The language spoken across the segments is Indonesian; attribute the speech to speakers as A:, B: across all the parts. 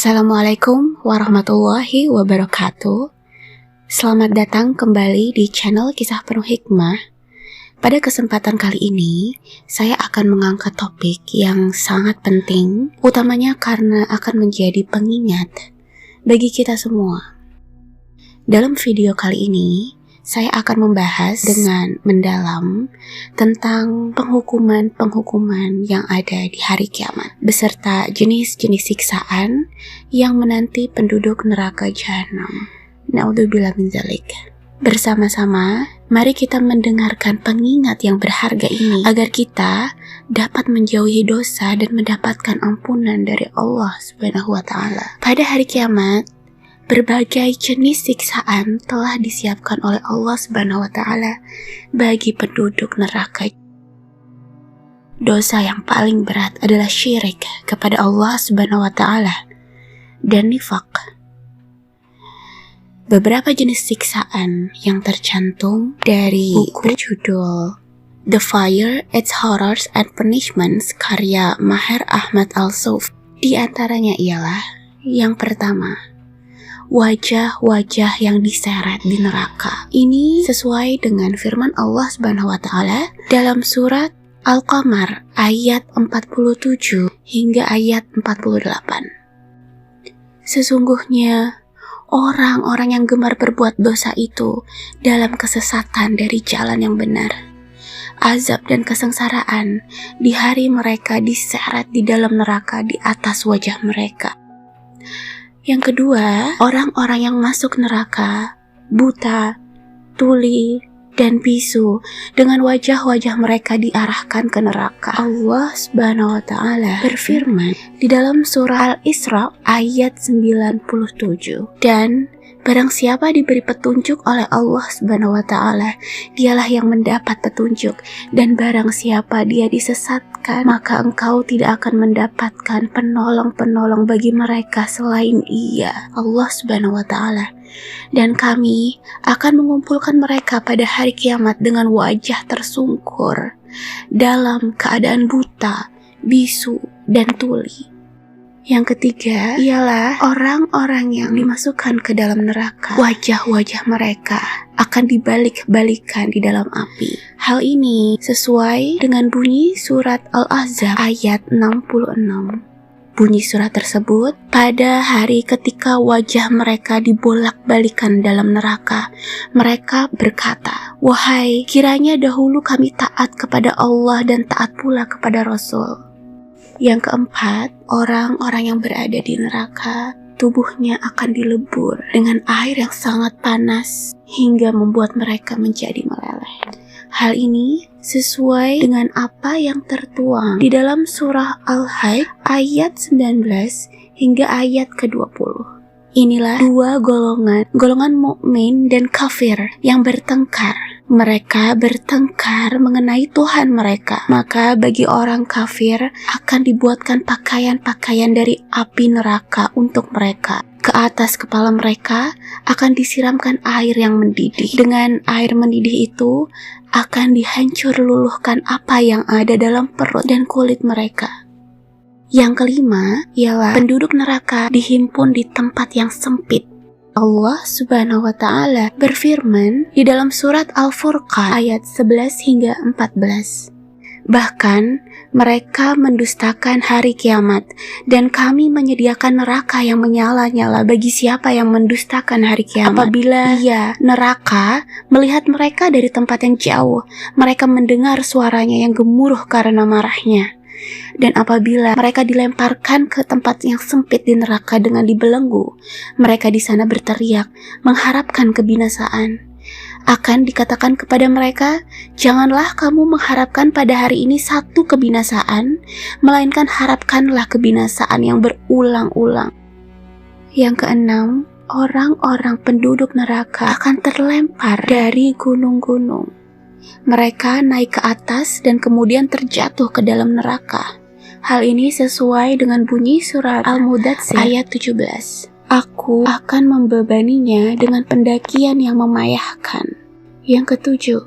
A: Assalamualaikum warahmatullahi wabarakatuh. Selamat datang kembali di channel Kisah Penuh Hikmah. Pada kesempatan kali ini, saya akan mengangkat topik yang sangat penting, utamanya karena akan menjadi pengingat bagi kita semua. Dalam video kali ini, saya akan membahas dengan mendalam tentang penghukuman-penghukuman yang ada di hari kiamat, beserta jenis-jenis siksaan yang menanti penduduk neraka Jahanam. Na'udzubillah min dzalik. Bersama-sama, mari kita mendengarkan pengingat yang berharga ini agar kita dapat menjauhi dosa dan mendapatkan ampunan dari Allah Subhanahu wa Ta'ala. Pada hari kiamat, berbagai jenis siksaan telah disiapkan oleh Allah Subhanahu wa Ta'ala bagi penduduk neraka. Dosa yang paling berat adalah syirik kepada Allah Subhanahu wa Ta'ala dan nifaq. Beberapa jenis siksaan yang tercantum dari buku berjudul The Fire, Its Horrors and Punishments karya Maher Ahmad Al-Souf. Di antaranya ialah yang pertama, wajah-wajah yang diseret di neraka. Ini sesuai dengan firman Allah Subhanahu wa Ta'ala dalam surat Al-Qamar ayat 47 hingga ayat 48. Sesungguhnya orang-orang yang gemar berbuat dosa itu dalam kesesatan dari jalan yang benar. Azab dan kesengsaraan di hari mereka diseret di dalam neraka di atas wajah mereka. Yang kedua, orang-orang yang masuk neraka buta, tuli, dan bisu dengan wajah-wajah mereka diarahkan ke neraka. Allah Subhanahu wa Ta'ala berfirman di dalam surah Al-Isra ayat 97, dan barang siapa diberi petunjuk oleh Allah Subhanahu wa Ta'ala, dialah yang mendapat petunjuk, dan barang siapa dia disesatkan, maka engkau tidak akan mendapatkan penolong-penolong bagi mereka selain Ia, Allah Subhanahu wa Ta'ala. Dan kami akan mengumpulkan mereka pada hari kiamat dengan wajah tersungkur, dalam keadaan buta, bisu, dan tuli. Yang ketiga ialah orang-orang yang dimasukkan ke dalam neraka. Wajah-wajah mereka akan dibalik-balikan di dalam api. Hal ini sesuai dengan bunyi surat Al-Ahzab ayat 66. Bunyi surat tersebut, pada hari ketika wajah mereka dibolak-balikan dalam neraka, mereka berkata, "Wahai, kiranya dahulu kami taat kepada Allah dan taat pula kepada Rasul." Yang keempat, orang-orang yang berada di neraka, tubuhnya akan dilebur dengan air yang sangat panas hingga membuat mereka menjadi meleleh. Hal ini sesuai dengan apa yang tertuang di dalam surah Al-Hajj ayat 19 hingga ayat ke-20. Inilah dua golongan mukmin dan kafir yang bertengkar. Mereka bertengkar mengenai Tuhan mereka. Maka bagi orang kafir akan dibuatkan pakaian-pakaian dari api neraka untuk mereka. Ke atas kepala mereka akan disiramkan air yang mendidih. Dengan air mendidih itu akan dihancur luluhkan apa yang ada dalam perut dan kulit mereka. Yang kelima ialah penduduk neraka dihimpun di tempat yang sempit. Allah Subhanahu wa Ta'ala berfirman di dalam surat Al-Furqan ayat 11 hingga 14. Bahkan mereka mendustakan hari kiamat, dan kami menyediakan neraka yang menyala-nyala bagi siapa yang mendustakan hari kiamat. Apabila neraka melihat mereka dari tempat yang jauh, mereka mendengar suaranya yang gemuruh karena marahnya. Dan apabila mereka dilemparkan ke tempat yang sempit di neraka dengan dibelenggu, mereka di sana berteriak mengharapkan kebinasaan. Akan dikatakan kepada mereka, "Janganlah kamu mengharapkan pada hari ini satu kebinasaan, melainkan harapkanlah kebinasaan yang berulang-ulang." Yang keenam, orang-orang penduduk neraka akan terlempar dari gunung-gunung. Mereka naik ke atas dan kemudian terjatuh ke dalam neraka. Hal ini sesuai dengan bunyi surat Al-Mudatsir ayat 17. Aku akan membebaninya dengan pendakian yang memayahkan. Yang ketujuh,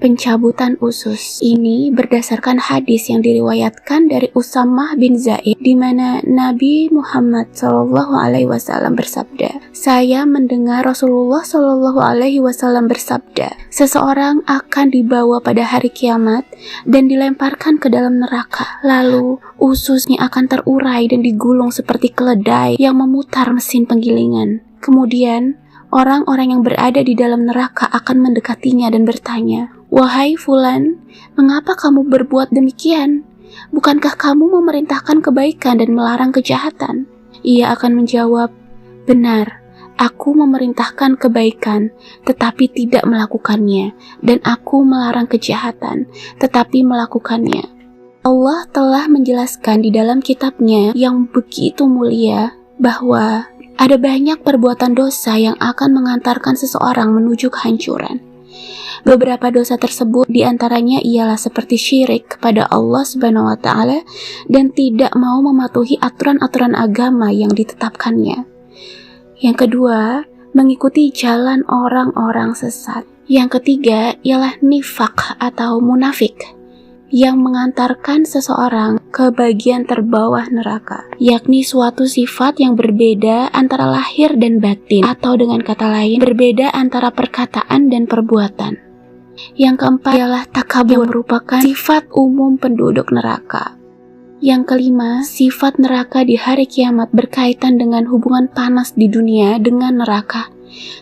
A: pencabutan usus. Ini berdasarkan hadis yang diriwayatkan dari Usamah bin Zaid, di mana Nabi Muhammad SAW bersabda, "Saya mendengar Rasulullah SAW bersabda, seseorang akan dibawa pada hari kiamat dan dilemparkan ke dalam neraka. Lalu ususnya akan terurai dan digulung seperti keledai yang memutar mesin penggilingan. Kemudian orang-orang yang berada di dalam neraka akan mendekatinya dan bertanya, 'Wahai Fulan, mengapa kamu berbuat demikian? Bukankah kamu memerintahkan kebaikan dan melarang kejahatan?' Ia akan menjawab, 'Benar, aku memerintahkan kebaikan, tetapi tidak melakukannya, dan aku melarang kejahatan, tetapi melakukannya.'" Allah telah menjelaskan di dalam kitabnya yang begitu mulia bahwa ada banyak perbuatan dosa yang akan mengantarkan seseorang menuju kehancuran. Beberapa dosa tersebut diantaranya ialah seperti syirik kepada Allah Subhanahu wa Ta'ala dan tidak mau mematuhi aturan-aturan agama yang ditetapkannya. Yang kedua, mengikuti jalan orang-orang sesat. Yang ketiga ialah nifaq atau munafik, yang mengantarkan seseorang ke bagian terbawah neraka, yakni suatu sifat yang berbeda antara lahir dan batin, atau dengan kata lain, berbeda antara perkataan dan perbuatan. Yang keempat ialah takabur, yang merupakan sifat umum penduduk neraka. Yang kelima, sifat neraka di hari kiamat berkaitan dengan hubungan panas di dunia dengan neraka.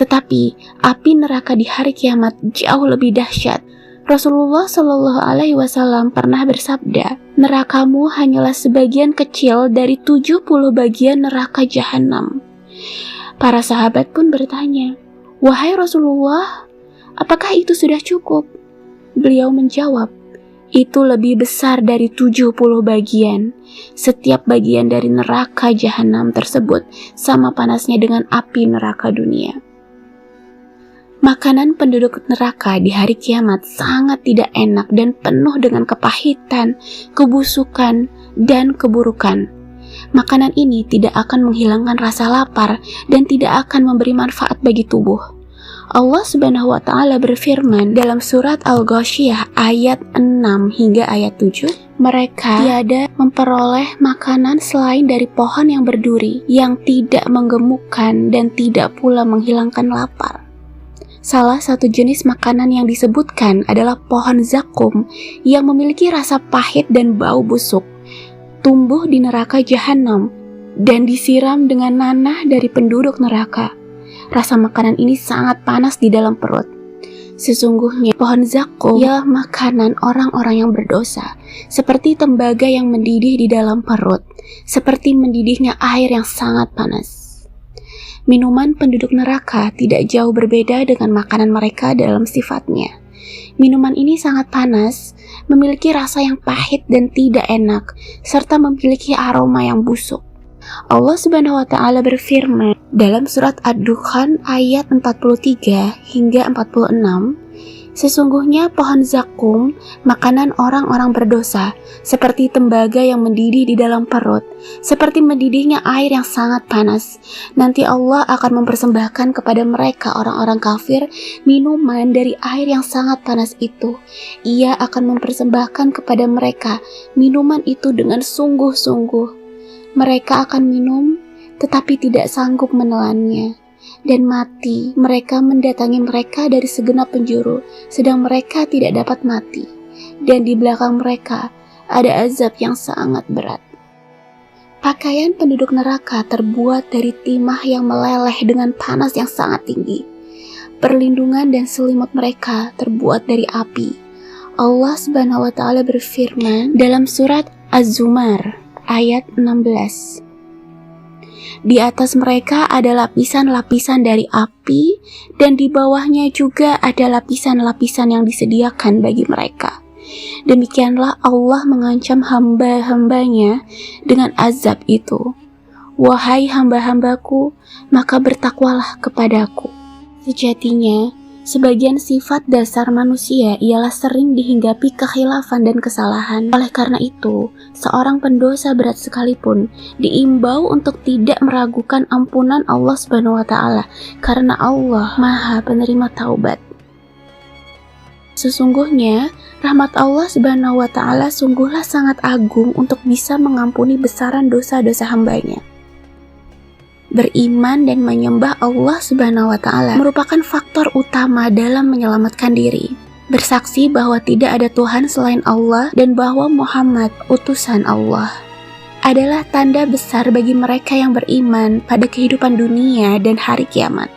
A: Tetapi api neraka di hari kiamat jauh lebih dahsyat. Rasulullah SAW pernah bersabda, "Nerakamu hanyalah sebagian kecil dari 70 bagian neraka jahanam." Para sahabat pun bertanya, "Wahai Rasulullah, apakah itu sudah cukup?" Beliau menjawab, "Itu lebih besar dari 70 bagian. Setiap bagian dari neraka jahanam tersebut sama panasnya dengan api neraka dunia." Makanan penduduk neraka di hari kiamat sangat tidak enak dan penuh dengan kepahitan, kebusukan, dan keburukan. Makanan ini tidak akan menghilangkan rasa lapar dan tidak akan memberi manfaat bagi tubuh. Allah Subhanahu wa Ta'ala berfirman dalam surat Al-Ghasyiyah ayat 6 hingga ayat 7, "Mereka tiada memperoleh makanan selain dari pohon yang berduri, yang tidak menggemukkan dan tidak pula menghilangkan lapar." Salah satu jenis makanan yang disebutkan adalah pohon zakum yang memiliki rasa pahit dan bau busuk, tumbuh di neraka jahanam dan disiram dengan nanah dari penduduk neraka. Rasa makanan ini sangat panas di dalam perut. Sesungguhnya pohon zakum ialah makanan orang-orang yang berdosa, seperti tembaga yang mendidih di dalam perut, seperti mendidihnya air yang sangat panas. Minuman penduduk neraka tidak jauh berbeda dengan makanan mereka dalam sifatnya. Minuman ini sangat panas, memiliki rasa yang pahit dan tidak enak, serta memiliki aroma yang busuk. Allah Subhanahu wa Ta'ala berfirman dalam surat Ad-Dukhan ayat 43 hingga 46, "Sesungguhnya pohon zakum, makanan orang-orang berdosa, seperti tembaga yang mendidih di dalam perut, seperti mendidihnya air yang sangat panas. Nanti Allah akan mempersembahkan kepada mereka orang-orang kafir minuman dari air yang sangat panas itu. Ia akan mempersembahkan kepada mereka minuman itu dengan sungguh-sungguh. Mereka akan minum, tetapi tidak sanggup menelannya. Dan mati, mereka mendatangi mereka dari segenap penjuru, sedang mereka tidak dapat mati. Dan di belakang mereka ada azab yang sangat berat." Pakaian penduduk neraka terbuat dari timah yang meleleh dengan panas yang sangat tinggi. Perlindungan dan selimut mereka terbuat dari api. Allah Subhanahu wa Ta'ala berfirman dalam surat Az-Zumar ayat 16, "Di atas mereka ada lapisan-lapisan dari api, dan di bawahnya juga ada lapisan-lapisan yang disediakan bagi mereka. Demikianlah Allah mengancam hamba-hambanya dengan azab itu. Wahai hamba-hambaku, maka bertakwalah kepadaku." Sejatinya, sebagian sifat dasar manusia ialah sering dihinggapi kekhilafan dan kesalahan. Oleh karena itu, seorang pendosa berat sekalipun diimbau untuk tidak meragukan ampunan Allah Subhanahu wa Ta'ala, karena Allah Maha Penerima Taubat. Sesungguhnya, rahmat Allah Subhanahu wa Ta'ala sungguhlah sangat agung untuk bisa mengampuni besaran dosa-dosa hambanya. Beriman dan menyembah Allah Subhanahu wa Ta'ala merupakan faktor utama dalam menyelamatkan diri. Bersaksi bahwa tidak ada Tuhan selain Allah dan bahwa Muhammad utusan Allah adalah tanda besar bagi mereka yang beriman pada kehidupan dunia dan hari kiamat.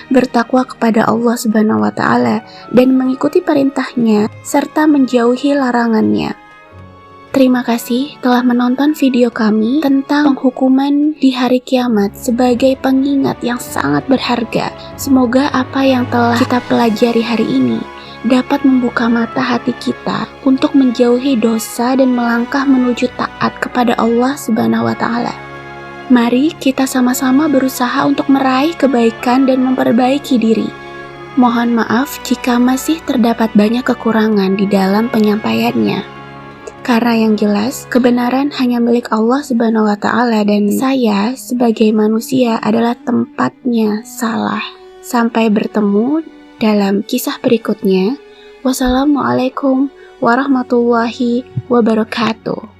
A: Bertakwa kepada Allah Subhanahu wa Ta'ala dan mengikuti perintahnya serta menjauhi larangannya. Terima kasih telah menonton video kami tentang penghukuman di hari kiamat sebagai pengingat yang sangat berharga. Semoga apa yang telah kita pelajari hari ini dapat membuka mata hati kita untuk menjauhi dosa dan melangkah menuju taat kepada Allah Subhanahu wa Ta'ala. Mari kita sama-sama berusaha untuk meraih kebaikan dan memperbaiki diri. Mohon maaf jika masih terdapat banyak kekurangan di dalam penyampaiannya. Karena yang jelas, kebenaran hanya milik Allah Subhanahu wa Ta'ala dan saya sebagai manusia adalah tempatnya salah. Sampai bertemu dalam kisah berikutnya. Wassalamualaikum warahmatullahi wabarakatuh.